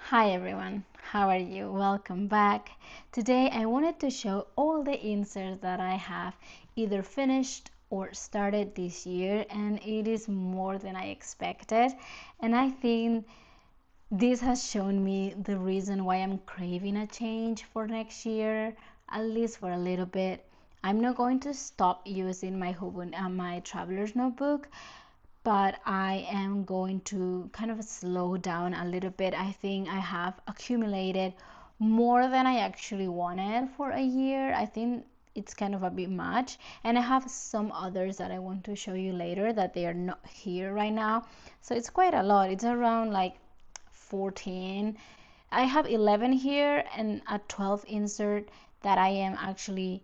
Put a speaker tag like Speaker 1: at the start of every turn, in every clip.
Speaker 1: Hi everyone, how are you? Welcome back. Today I wanted to show all the inserts that I have either finished or started this year, and it is more than I expected, and I think this has shown me the reason why I'm craving a change for next year, at least for a little bit. I'm not going to stop using my traveler's notebook, but I am going to kind of slow down a little bit. I think I have accumulated more than I actually wanted for a year. I think it's kind of a bit much, and I have some others that I want to show you later that they are not here right now. So it's quite a lot. It's around like 14. I have 11 here and a 12 insert that I am actually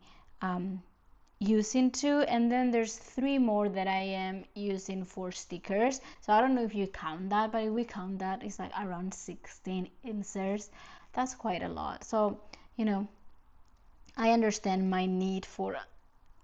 Speaker 1: using to, and then there's 3 more that I am using for stickers. So I don't know if you count that, but if we count that, it's like around 16 inserts. That's quite a lot. So I understand my need for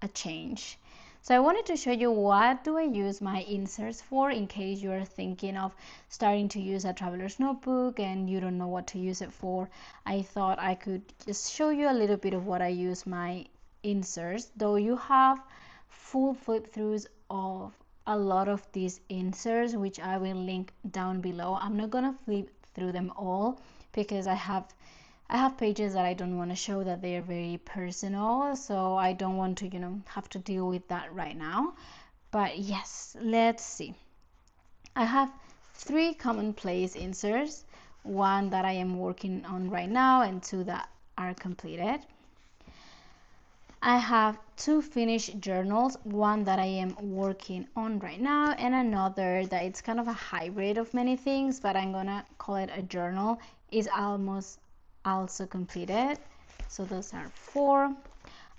Speaker 1: a change. So I wanted to show you what do I use my inserts for, in case you're thinking of starting to use a traveler's notebook and you don't know what to use it for. I thought I could just show you a little bit of what I use my inserts, though you have full flip throughs of a lot of these inserts, which I will link down below. I'm not gonna flip through them all because I have pages that I don't want to show, that they are very personal, so I don't want to have to deal with that right now. But yes, let's see. I have 3 commonplace inserts, 1 that I am working on right now and 2 that are completed. I have 2 finished journals, 1 that I am working on right now and another that it's kind of a hybrid of many things, but I'm gonna call it a journal, is almost also completed. So those are 4.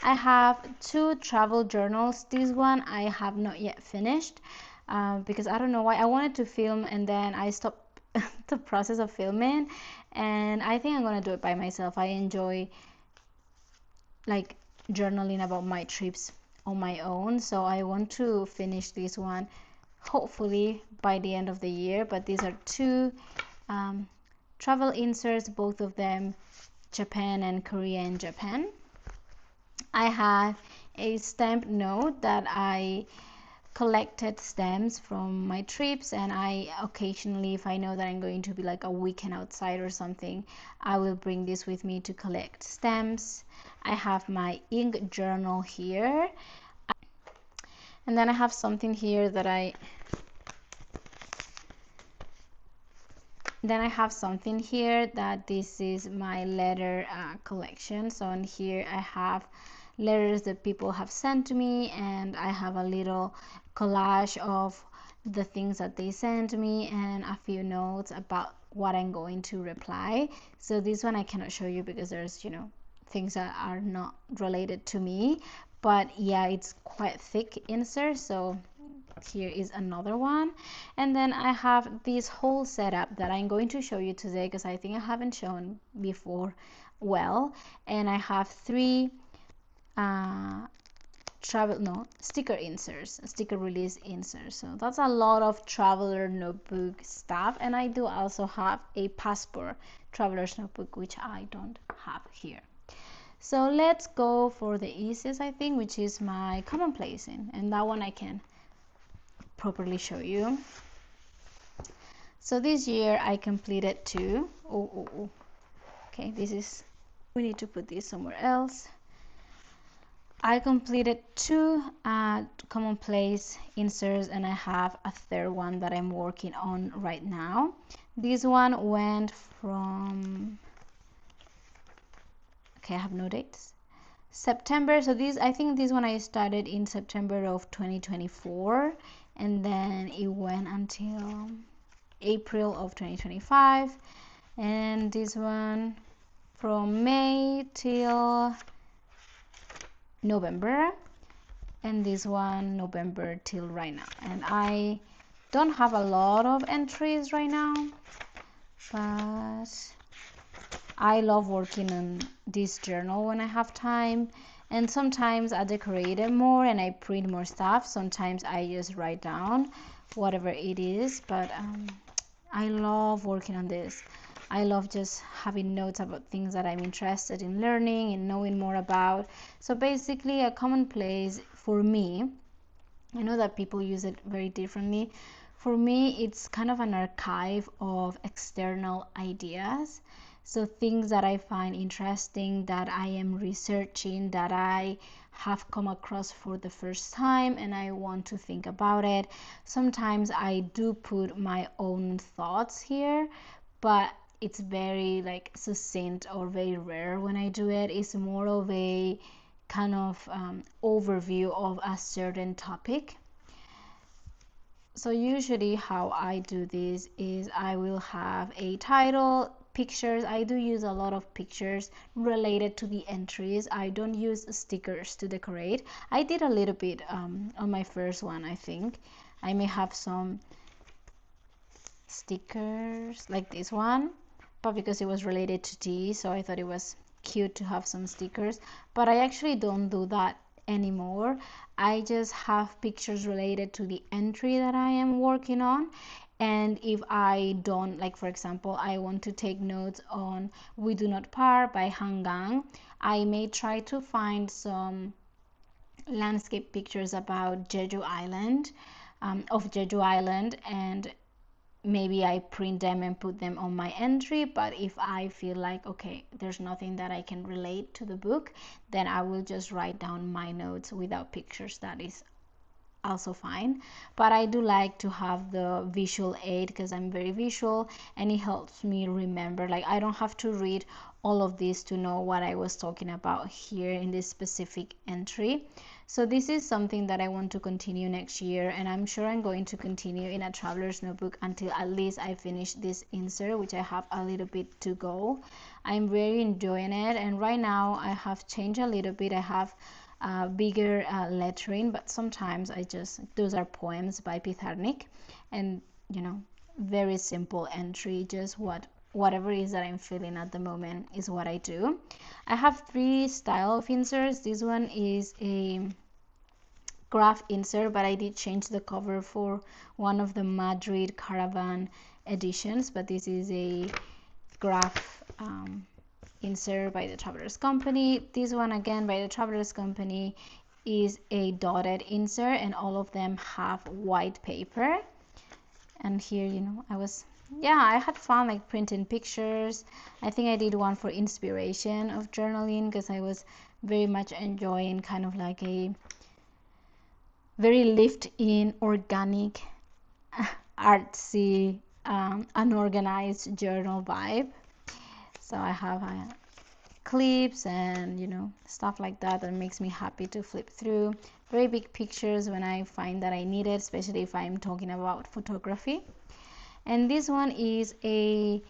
Speaker 1: I have 2 travel journals. This one I have not yet finished because I don't know why. I wanted to film and then I stopped the process of filming, and I think I'm gonna do it by myself. I enjoy like journaling about my trips on my own, so I want to finish this one hopefully by the end of the year. But these are 2 travel inserts, both of them Japan and Korea and Japan. I have a stamp note that I collected stamps from my trips, and I occasionally, if I know that I'm going to be like a weekend outside or something, I will bring this with me to collect stamps. I have my ink journal here, and then I have something here that this is my letter collection. So in here I have letters that people have sent to me, and I have a little collage of the things that they sent me and a few notes about what I'm going to reply. So this one I cannot show you because there's things that are not related to me, but yeah, it's quite thick insert. So here is another one, and then I have this whole setup that I'm going to show you today because I think I haven't shown before well. And I have 3 sticker inserts, sticker release inserts. So that's a lot of traveler notebook stuff, and I do also have a passport traveler's notebook, which I don't have here. So let's go for the easiest, I think, which is my Commonplace, and that one I can properly show you. So this year I completed 2. Okay, we need to put this somewhere else. I completed 2 Commonplace inserts, and I have a 3rd one that I'm working on right now. This one went from, okay, I have no dates, September. So I think this one I started in September of 2024, and then it went until April of 2025, and this one from May till November, and this one November till right now. And I don't have a lot of entries right now, but I love working on this journal when I have time, and sometimes I decorate it more and I print more stuff. Sometimes I just write down whatever it is, but I love working on this. I love just having notes about things that I'm interested in learning and knowing more about. So basically a Commonplace for me, I know that people use it very differently. For me, it's kind of an archive of external ideas. So things that I find interesting, that I am researching, that I have come across for the first time and I want to think about it. Sometimes I do put my own thoughts here, but it's very like succinct or very rare when I do it. It's more of a kind of overview of a certain topic. So usually how I do this is I will have a title, pictures. I do use a lot of pictures related to the entries. I don't use stickers to decorate. I did a little bit on my first one, I think. I may have some stickers like this one, but because it was related to tea, so I thought it was cute to have some stickers. But I actually don't do that anymore. I just have pictures related to the entry that I am working on. And if I don't, like for example, I want to take notes on We Do Not Part by Hangang, I may try to find some landscape pictures about Jeju Island, of Jeju Island, and maybe I print them and put them on my entry. But if I feel like, okay, there's nothing that I can relate to the book, then I will just write down my notes without pictures. That is also fine. But I do like to have the visual aid because I'm very visual and it helps me remember. Like I don't have to read all of this to know what I was talking about here in this specific entry. So this is something that I want to continue next year, and I'm sure I'm going to continue in a traveler's notebook until at least I finish this insert, which I have a little bit to go. I'm very enjoying it, and right now I have changed a little bit. I have bigger lettering, but sometimes I just, those are poems by Pitharnik, and you know, very simple entry, just whatever it is that I'm feeling at the moment is what I do. I have three style of inserts. This one is a graph insert, but I did change the cover for one of the Madrid Caravan editions, but this is a graph insert by the Travelers Company. This one again by the Travelers Company is a dotted insert, and all of them have white paper. And here, you know, I had fun like printing pictures. I think I did one for inspiration of journaling because I was very much enjoying kind of like a very lived in, organic, artsy, unorganized journal vibe. So I have clips and, you know, stuff like that that makes me happy to flip through. Very big pictures when I find that I need it, especially if I'm talking about photography. And this one is a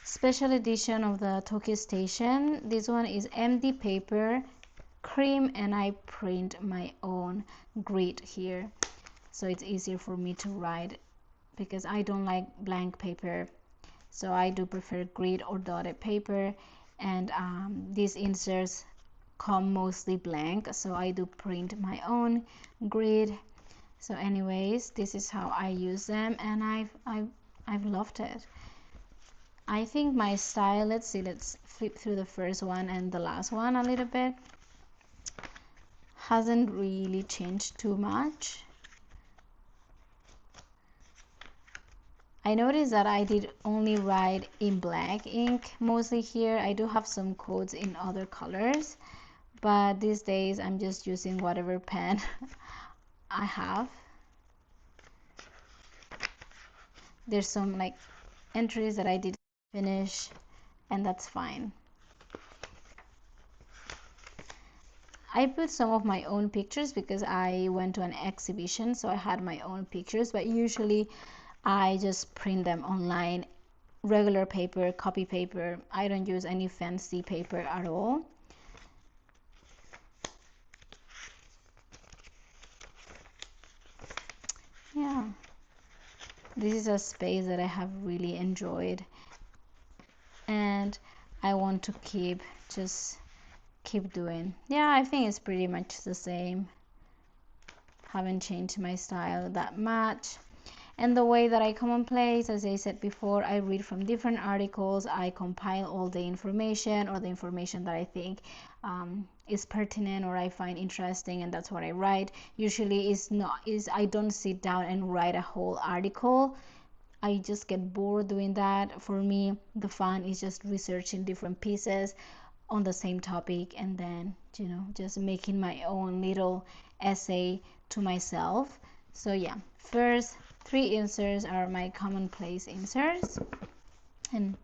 Speaker 1: special edition of the Tokyo Station. This one is MD paper, cream, and I print my own grid here, so it's easier for me to write because I don't like blank paper. So I do prefer grid or dotted paper, and these inserts come mostly blank, so I do print my own grid. So anyways, this is how I use them, and I've loved it. I think my style, let's flip through the first one and the last one a little bit, hasn't really changed too much. I noticed that I did only write in black ink mostly here. I do have some codes in other colors, but these days I'm just using whatever pen I have. There's some like entries that I did finish, and that's fine. I put some of my own pictures because I went to an exhibition, so I had my own pictures, but usually I just print them online, regular paper, copy paper. I don't use any fancy paper at all. Yeah, this is a space that I have really enjoyed, and I want to keep doing. Yeah, I think it's pretty much the same. Haven't changed my style that much. And the way that I Commonplace, as I said before, I read from different articles, I compile all the information, or the information that I think is pertinent or I find interesting, and that's what I write. Usually I don't sit down and write a whole article. I just get bored doing that. For me, the fun is just researching different pieces on the same topic, and then, you know, just making my own little essay to myself. So yeah, first 3 inserts are my Commonplace inserts, and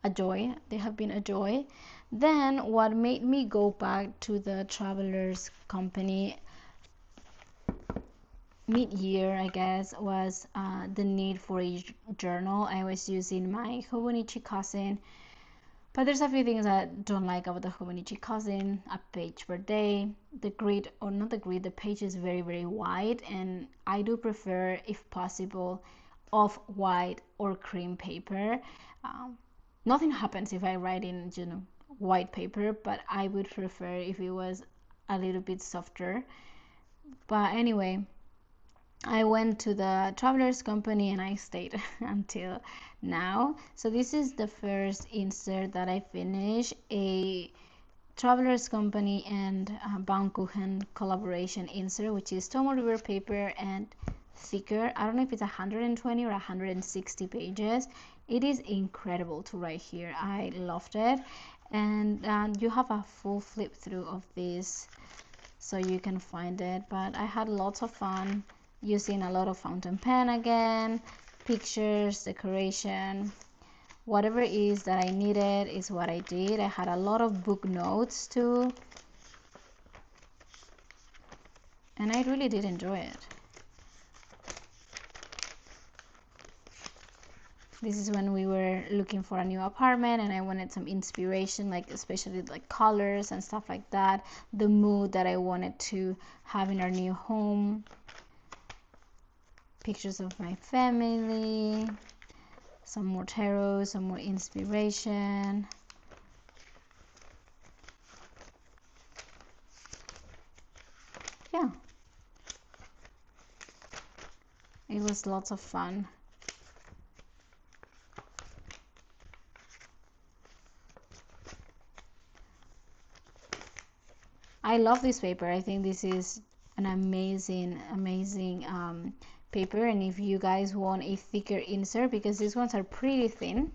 Speaker 1: a joy. They have been a joy. Then what made me go back to the Travelers Company mid-year, I guess, was the need for a journal. I was using my Hobonichi Cousin, but there's a few things I don't like about the Hobonichi Cousin. A page per day, the grid, or not the grid, the page is very, very wide, and I do prefer, if possible, off-white or cream paper. Nothing happens if I write in, you know, white paper, but I would prefer if it was a little bit softer. But anyway, I went to the Travelers Company and I stayed until now. So this is the first insert that I finished, a Travelers Company and Baumkuchen collaboration insert, which is Tomo River paper and thicker. I don't know if it's 120 or 160 pages. It is incredible to write here. I loved it. And you have a full flip through of this, so you can find it. But I had lots of fun using a lot of fountain pen again, pictures, decoration, whatever it is that I needed is what I did. I had a lot of book notes too, and I really did enjoy it. This is when we were looking for a new apartment and I wanted some inspiration, like especially like colors and stuff like that, the mood that I wanted to have in our new home. Pictures of my family, some more tarot, some more inspiration. Yeah, it was lots of fun. I love this paper. I think this is an amazing paper, and if you guys want a thicker insert, because these ones are pretty thin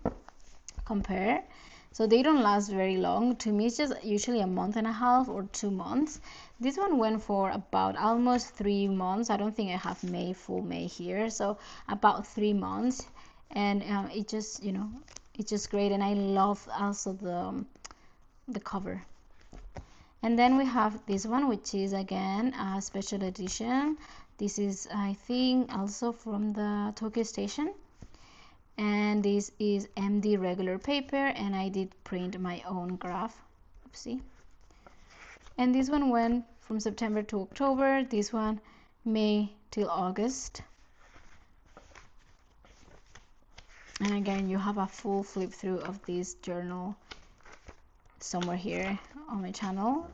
Speaker 1: compare, so they don't last very long. To me, it's just usually a month and a half or 2 months. This one went for about almost 3 months. I don't think I have full May here, so about 3 months. And it just, you know, it's just great. And I love also the cover. And then we have this one, which is again a special edition. This is, I think, also from the Tokyo Station, and this is MD regular paper, and I did print my own graph. Oopsie. And this one went from September to October, this one May till August. And again, you have a full flip through of this journal somewhere here on my channel,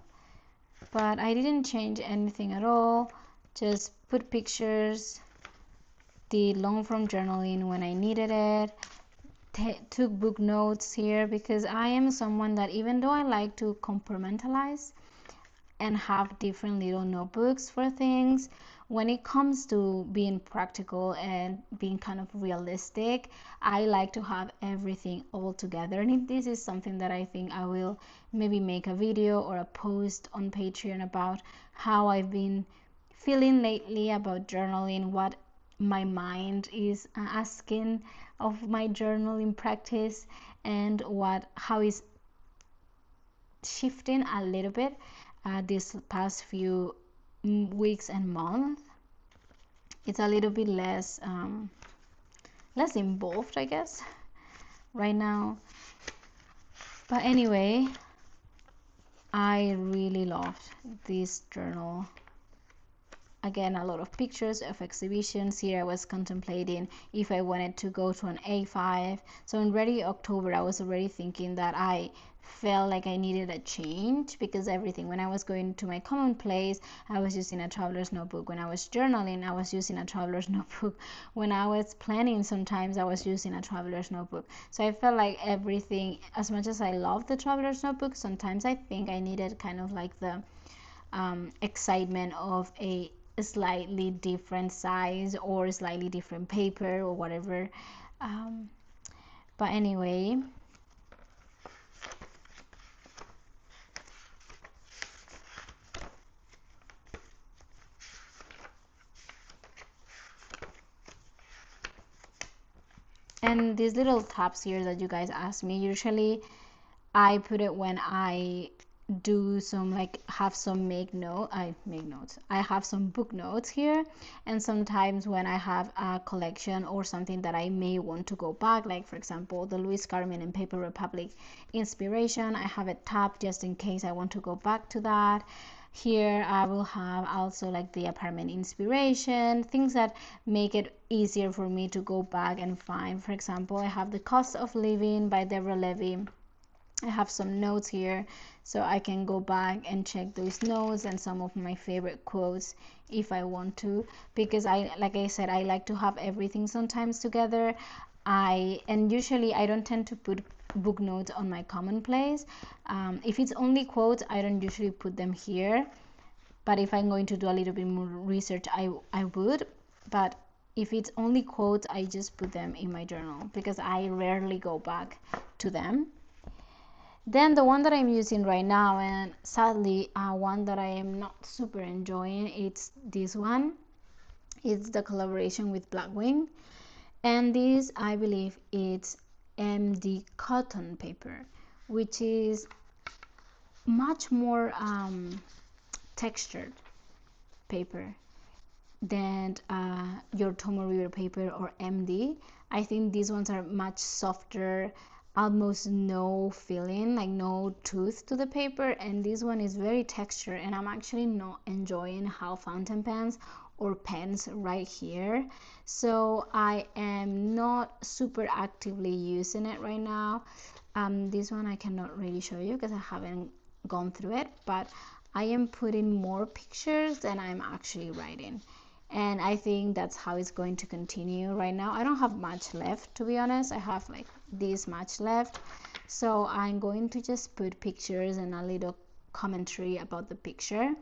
Speaker 1: but I didn't change anything at all, just put pictures, did long form journaling when I needed it, took book notes here, because I am someone that, even though I like to compartmentalize and have different little notebooks for things, when it comes to being practical and being kind of realistic, I like to have everything all together. And this is something that I think I will maybe make a video or a post on Patreon about how I've been feeling lately about journaling, what my mind is asking of my journaling practice, and how is shifting a little bit this past few weeks and months. It's a little bit less involved, I guess, right now. But anyway, I really loved this journal. again a lot of pictures of exhibitions. Here I was contemplating if I wanted to go to an A5. So in already October I was already thinking that I felt like I needed a change, because everything, when I was going to my Commonplace, I was using a traveler's notebook. When I was journaling, I was using a traveler's notebook. When I was planning, sometimes I was using a traveler's notebook. So I felt like everything, as much as I love the traveler's notebook, sometimes I think I needed kind of like the excitement of a slightly different size or slightly different paper or whatever. But anyway, and these little tabs here that you guys asked me, usually I put it when I do some, like, have some make notes. I have some book notes here, and sometimes when I have a collection or something that I may want to go back, like for example the Louis Carmen and Paper Republic inspiration, I have it tabbed just in case I want to go back to that. Here I will have also like the apartment inspiration, things that make it easier for me to go back and find. For example, I have The Cost of Living by Deborah Levy. I have some notes here, so I can go back and check those notes and some of my favorite quotes if I want to, because like I said, I like to have everything sometimes together. And usually I don't tend to put book notes on my Commonplace. If it's only quotes, I don't usually put them here, but if I'm going to do a little bit more research, I would. But if it's only quotes, I just put them in my journal because I rarely go back to them. Then the one that I'm using right now, and sadly one that I am not super enjoying, it's this one. It's the collaboration with Blackwing, and this, I believe it's MD cotton paper, which is much more textured paper than your Tomo River paper or MD. I think these ones are much softer, almost no feeling, like no tooth to the paper, and this one is very textured, and I'm actually not enjoying how fountain pens or pens right here. So I am not super actively using it right now. This one I cannot really show you because I haven't gone through it, but I am putting more pictures than I'm actually writing, and I think that's how it's going to continue. Right now I don't have much left, to be honest. I have like this much left, so I'm going to just put pictures and a little commentary about the picture,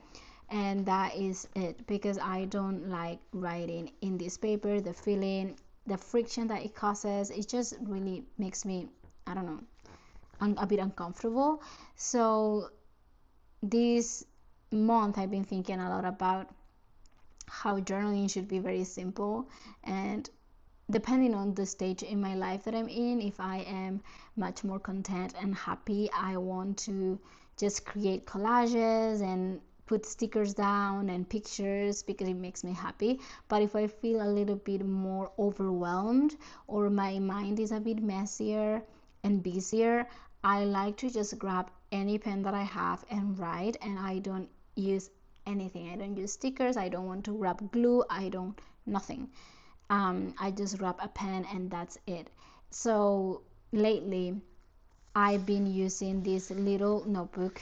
Speaker 1: and that is it, because I don't like writing in this paper. The feeling, the friction that it causes, it just really makes me, I don't know, a bit uncomfortable. So this month I've been thinking a lot about how journaling should be very simple, and depending on the stage in my life that I'm in, if I am much more content and happy, I want to just create collages and put stickers down and pictures because it makes me happy. But if I feel a little bit more overwhelmed or my mind is a bit messier and busier, I like to just grab any pen that I have and write, and I don't use anything. I don't use stickers, I don't want to grab glue, I don't, nothing. I just grab a pen and that's it. So lately I've been using this little notebook.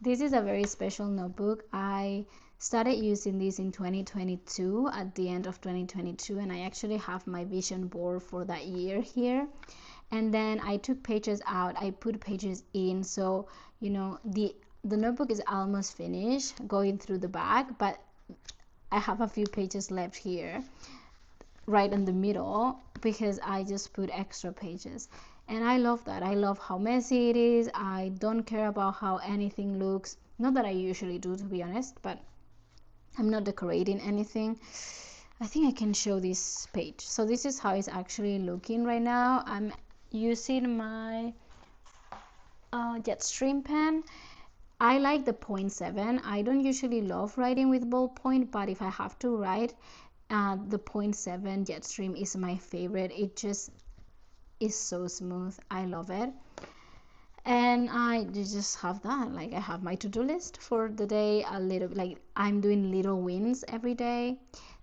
Speaker 1: This is a very special notebook. I started using this in 2022, at the end of 2022, and I actually have my vision board for that year here. And then I took pages out, I put pages in, so you know the notebook is almost finished going through the back, but I have a few pages left here right in the middle because I just put extra pages, and I love that. I love how messy it is. I don't care about how anything looks, not that I usually do, to be honest, but I'm not decorating anything. I think I can show this page. So this is how it's actually looking right now. I'm using my Jetstream pen. I like the 0.7. I don't usually love writing with ballpoint, but if I have to write, the 0.7 Jetstream is my favorite. It just is so smooth. I love it. And I just have that, like I have my to-do list for the day, a little, like I'm doing little wins every day,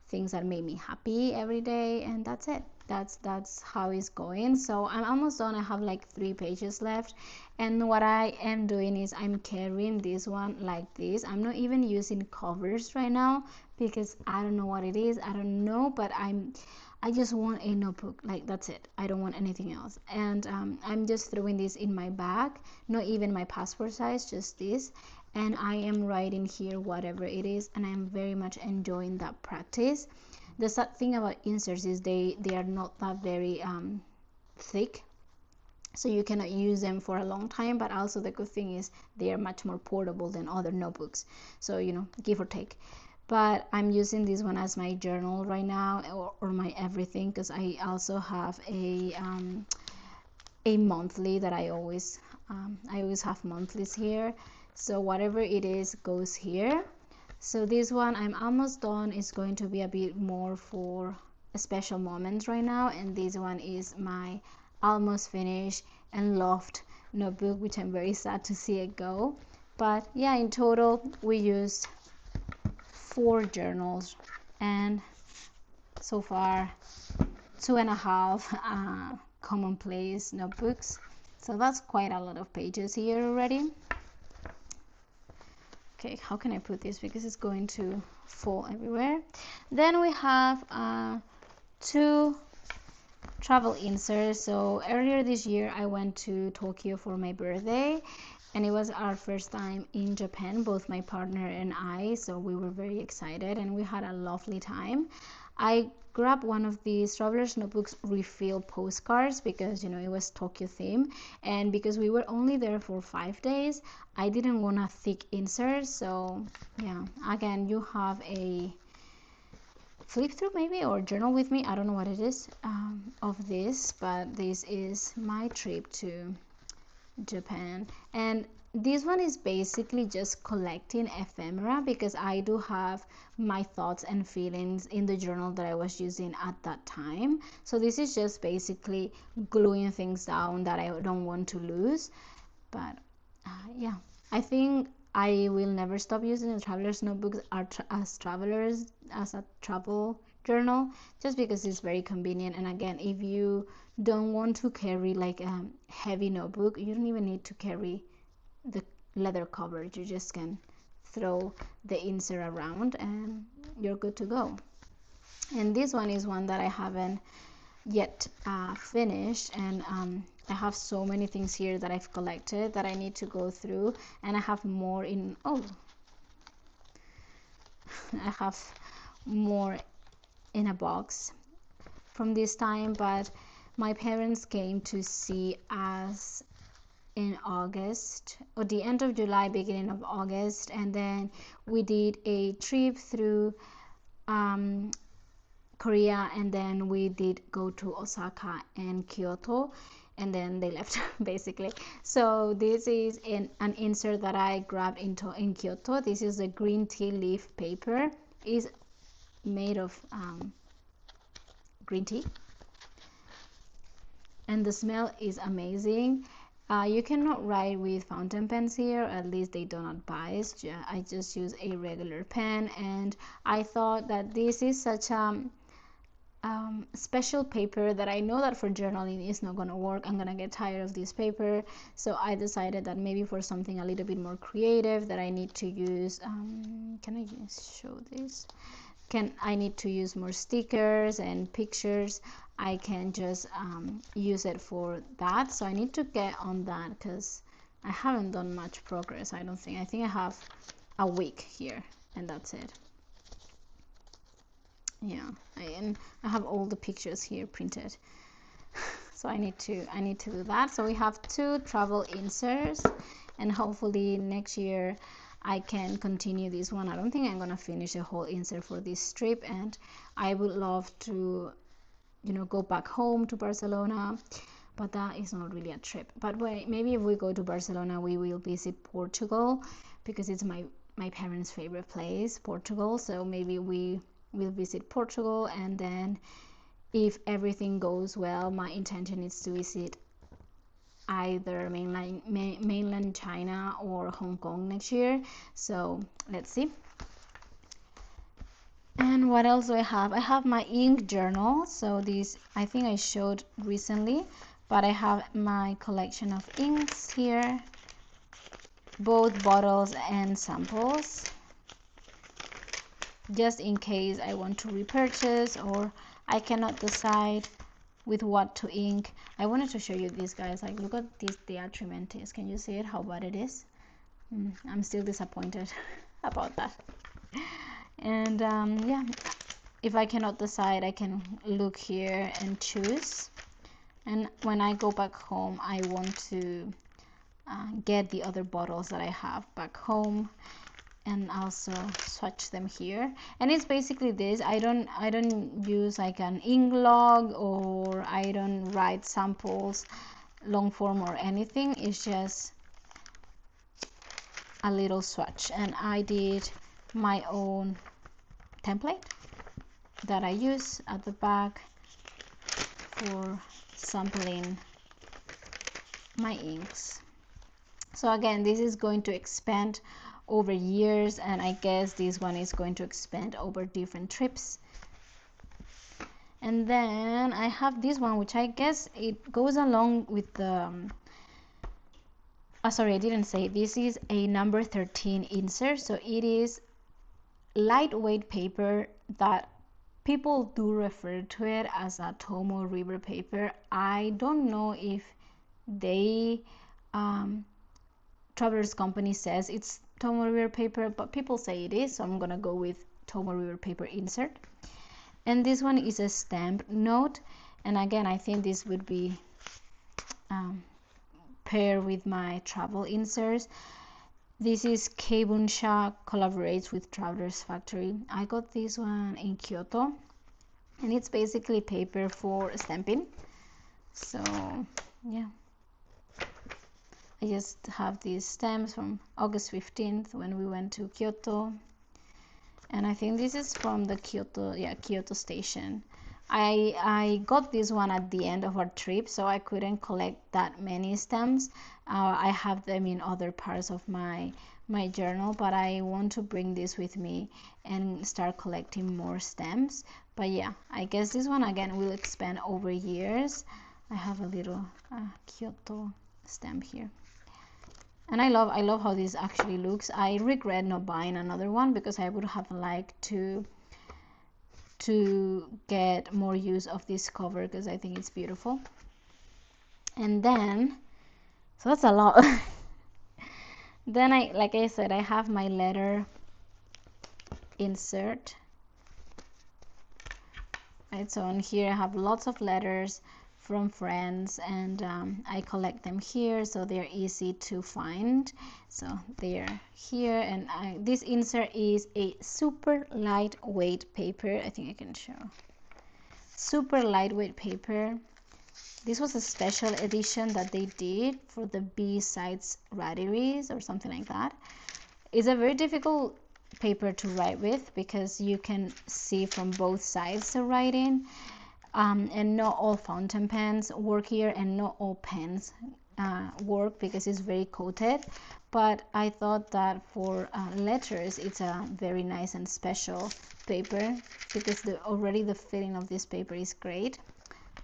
Speaker 1: things that make me happy every day, and that's it. That's how it's going. So I'm almost done. I have like 3 pages left, and what I am doing is I'm carrying this one like this. I'm not even using covers right now because I don't know what it is, I don't know, but I just want a notebook, like that's it. I don't want anything else. And I'm just throwing this in my bag, not even my passport size, just this. And I am writing here whatever it is, and I'm very much enjoying that practice. The sad thing about inserts is they are not that very thick, so you cannot use them for a long time, but also the good thing is they are much more portable than other notebooks, so you know, give or take. But I'm using this one as my journal right now, or my everything, because I also have a monthly that I always have monthlies here, so whatever it is goes here. So this one I'm almost done. It's going to be a bit more for a special moment right now, and this one is my almost finished and loved notebook, which I'm very sad to see it go. But yeah, in total we used 4 journals, and so far 2.5 Commonplace notebooks. So that's quite a lot of pages here already. Okay, how can I put this because it's going to fall everywhere. Then we have 2 travel inserts. So earlier this year I went to Tokyo for my birthday, and it was our first time in Japan, both my partner and I, so we were very excited and we had a lovely time. I grabbed one of these traveler's notebooks refill postcards because, you know, it was Tokyo theme, and because we were only there for 5 days, I didn't want a thick insert. So yeah, again, you have a flip through maybe, or journal with me, I don't know what it is, of this, but this is my trip to Japan. And this one is basically just collecting ephemera because I do have my thoughts and feelings in the journal that I was using at that time. So this is just basically gluing things down that I don't want to lose. But yeah, I think I will never stop using the traveler's notebooks as a travel journal, just because it's very convenient. And again, if you don't want to carry like a heavy notebook, you don't even need to carry the leather cover. You just can throw the insert around and you're good to go. And this one is one that I haven't yet finished, and I have so many things here that I've collected that I need to go through, and I have more in I have more in a box from this time. But my parents came to see us in August, or the end of July, beginning of August, and then we did a trip through Korea, and then we did go to Osaka and Kyoto, and then they left basically. So this is an insert that I grabbed in Kyoto. This is a green tea leaf paper. It's made of green tea, and the smell is amazing. You cannot write with fountain pens here, at least they do not bias. I just use a regular pen, and I thought that this is such a special paper that I know that for journaling is not going to work. I'm going to get tired of this paper, so I decided that maybe for something a little bit more creative that I need to use, can I just show this? I need to use more stickers and pictures. I can just use it for that. So I need to get on that because I haven't done much progress. I don't think. I think I have a week here, and that's it. Yeah, and I have all the pictures here printed. So I need to do that. So we have 2 travel inserts, and hopefully next year I can continue this one. I don't think I'm gonna finish a whole insert for this trip, and I would love to, you know, go back home to Barcelona, but that is not really a trip. But wait, maybe if we go to Barcelona, we will visit Portugal, because it's my parents' favorite place, Portugal. So maybe we will visit Portugal, and then if everything goes well, my intention is to visit either mainland China or Hong Kong next year. So let's see. And what else do I have? I have my ink journal. So this, I think I showed recently, but I have my collection of inks here, both bottles and samples, just in case I want to repurchase or I cannot decide with what to ink. I wanted to show you this, guys. Like, look at this Diatramentis. Can you see it, how bad it is? I'm still disappointed about that. And yeah, if I cannot decide, I can look here and choose. And when I go back home, I want to get the other bottles that I have back home and also swatch them here. And it's basically this. I don't use like an ink log, or I don't write samples long form or anything. It's just a little swatch, and I did my own template that I use at the back for sampling my inks. So again, this is going to expand over years, and I guess this one is going to expand over different trips. And then I have this one, which I guess it goes along with the sorry, I didn't say, this is a number 13 insert. So it is lightweight paper that people do refer to it as a Tomo River paper. I don't know if they Travelers Company says it's Tomo River paper, but people say it is, so I'm gonna go with Tomo River paper insert. And this one is a stamped note, and again, I think this would be paired with my travel inserts. This is Keibunsha collaborates with Travelers Factory. I got this one in Kyoto, and it's basically paper for stamping. So yeah, I just have these stamps from August 15th when we went to Kyoto, and I think this is from the Kyoto station. I got this one at the end of our trip, so I couldn't collect that many stamps. I have them in other parts of my journal, but I want to bring this with me and start collecting more stamps. But yeah, I guess this one again will expand over years. I have a little Kyoto stamp here, and I love how this actually looks. I regret not buying another one because I would have liked to get more use of this cover because I think it's beautiful. And then, so that's a lot. Then like I said, I have my letter insert. Right, so on here I have lots of letters from friends, and I collect them here so they're easy to find. So they're here, and this insert is a super lightweight paper. I think I can show. Super lightweight paper. This was a special edition that they did for the B-Sides Rarities or something like that. It's a very difficult paper to write with because you can see from both sides the writing. And not all fountain pens work here, and not all pens work because it's very coated. But I thought that for letters, it's a very nice and special paper because already the feeling of this paper is great.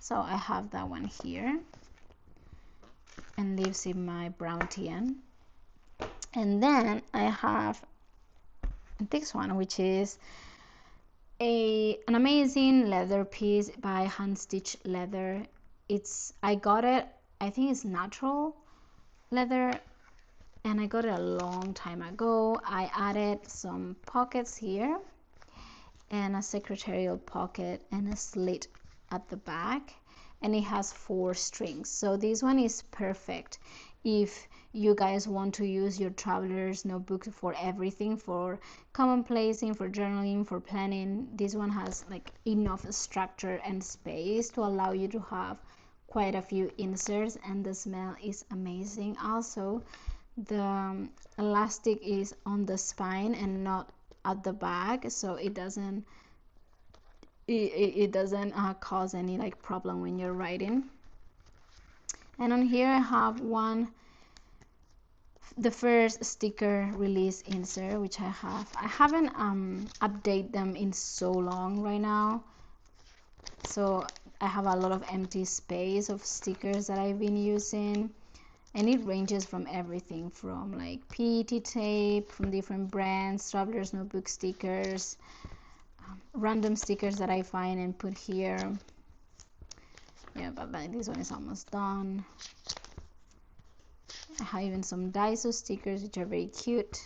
Speaker 1: So I have that one here, and lives in my brown TN. And then I have this one, which is an amazing leather piece by Hand Stitch Leather. I got it, I think it's natural leather, and I got it a long time ago. I added some pockets here and a secretarial pocket and a slit at the back, and it has 4 strings. So this one is perfect if you guys want to use your traveler's notebook for everything, for commonplacing, for journaling, for planning. This one has like enough structure and space to allow you to have quite a few inserts, and the smell is amazing. Also, the elastic is on the spine and not at the back, so it doesn't cause any like problem when you're writing. And on here I have the first sticker release insert, which I haven't updated them in so long right now, so I have a lot of empty space of stickers that I've been using, and it ranges from everything from like PET tape from different brands, traveler's notebook stickers, random stickers that I find and put here. Yeah, but this one is almost done. I have even some Daiso stickers, which are very cute.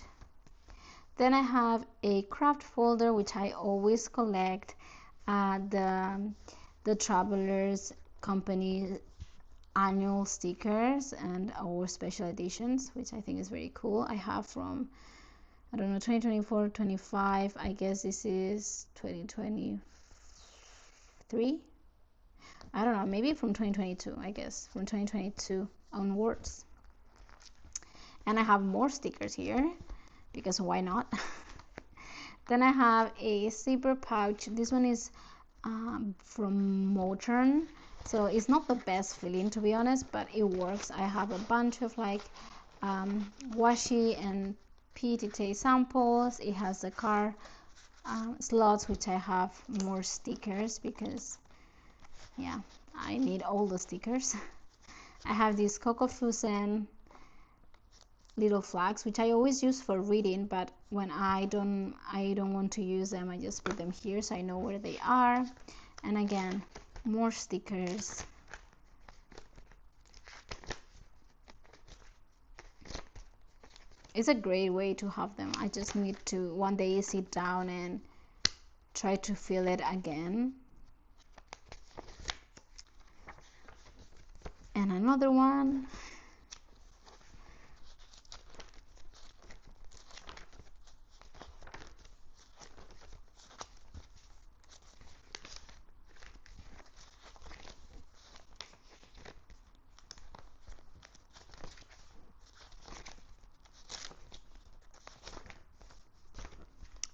Speaker 1: Then I have a craft folder, which I always collect the Travelers Company annual stickers and our special editions, which I think is very cool. I have from, I don't know, 2024, 25. I guess this is 2023. I don't know, maybe from 2022, I guess, from 2022 onwards. And I have more stickers here, because why not? Then I have a zipper pouch. This one is from Modern, so it's not the best feeling, to be honest, but it works. I have a bunch of like washi and PET samples. It has the car slots, which I have more stickers because, yeah, I need all the stickers. I have these Kokofusen little flags, which I always use for reading, but when I don't want to use them, I just put them here so I know where they are. And again, more stickers. It's a great way to have them. I just need to one day sit down and try to fill it again. And another one.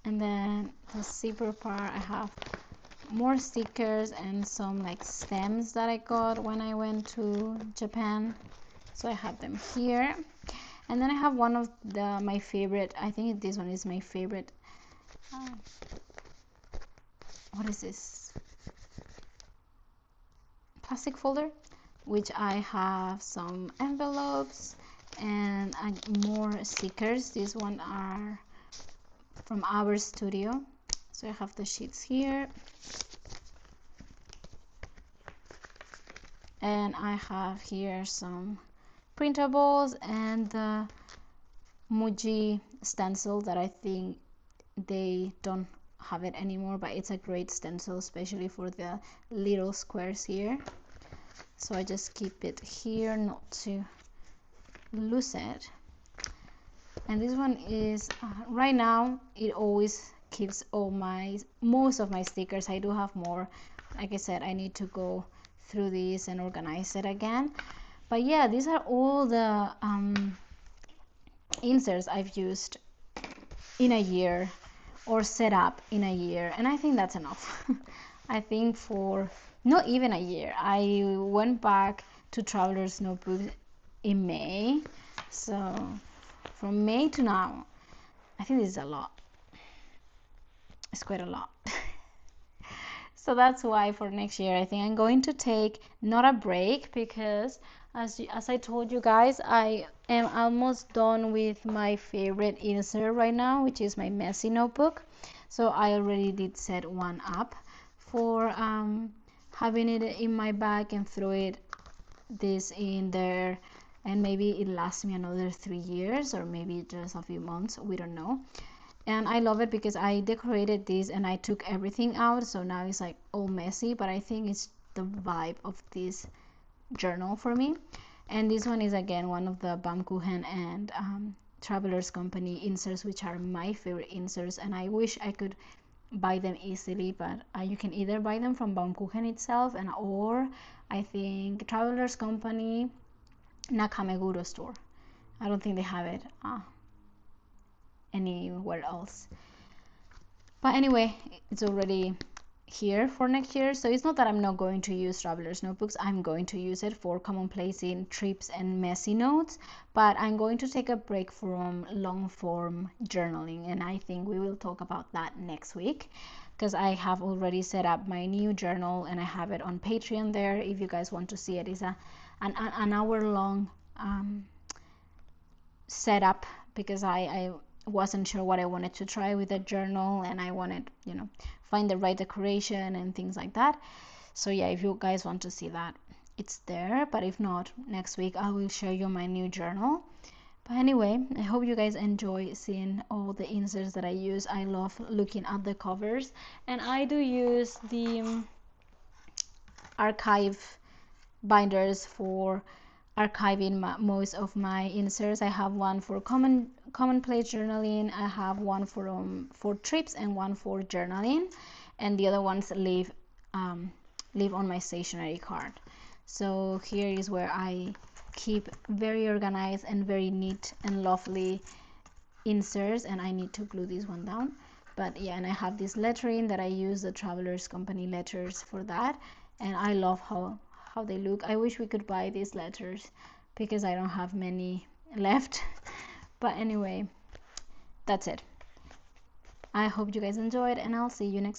Speaker 1: And then the zipper part, I have more stickers and some like stems that I got when I went to Japan, so I have them here. And then I have one of my favorite, I think this one is my favorite, what is this, plastic folder, which I have some envelopes and more stickers. These one are from our studio, so I have the sheets here, and I have here some printables and the Muji stencil that I think they don't have it anymore, but it's a great stencil, especially for the little squares here, so I just keep it here not to lose it. And this one is right now it always keeps most of my stickers. I do have more, like I said, I need to go through these and organize it again, but yeah, these are all the inserts I've used in a year or set up in a year, and I think that's enough. I think for not even a year. I went back to Traveler's Notebook in May, so from May to now, I think this is a lot. It's quite a lot. So that's why for next year, I think I'm going to take not a break, because as I told you guys, I am almost done with my favorite insert right now, which is my messy notebook. So I already did set one up for having it in my bag and throw this in there, and maybe it lasts me another 3 years or maybe just a few months, we don't know. And I love it because I decorated this and I took everything out, so now it's like all messy, but I think it's the vibe of this journal for me. And this one is again one of the Baumkuchen and Travelers Company inserts, which are my favorite inserts, and I wish I could buy them easily, but you can either buy them from Baumkuchen itself, or I think Travelers Company Nakameguro store. I don't think they have it anywhere else, but anyway, it's already here for next year. So it's not that I'm not going to use traveler's notebooks. I'm going to use it for commonplace in trips and messy notes, but I'm going to take a break from long form journaling, and I think we will talk about that next week, because I have already set up my new journal and I have it on Patreon there if you guys want to see it. It's an hour long setup, because I wasn't sure what I wanted to try with a journal, and I wanted, you know, find the right decoration and things like that. So yeah, if you guys want to see that, it's there, but if not, next week I will show you my new journal. But anyway, I hope you guys enjoy seeing all the inserts that I use. I love looking at the covers, and I do use the archive binders for archiving most of my inserts. I have one for commonplace journaling, I have one for trips and one for journaling, and the other ones live on my stationery card. So here is where I keep very organized and very neat and lovely inserts, and I need to glue this one down. But yeah, and I have this lettering that I use, the Travelers Company letters, for that, and I love how they look. I wish we could buy these letters because I don't have many left. But anyway, that's it. I hope you guys enjoyed, and I'll see you next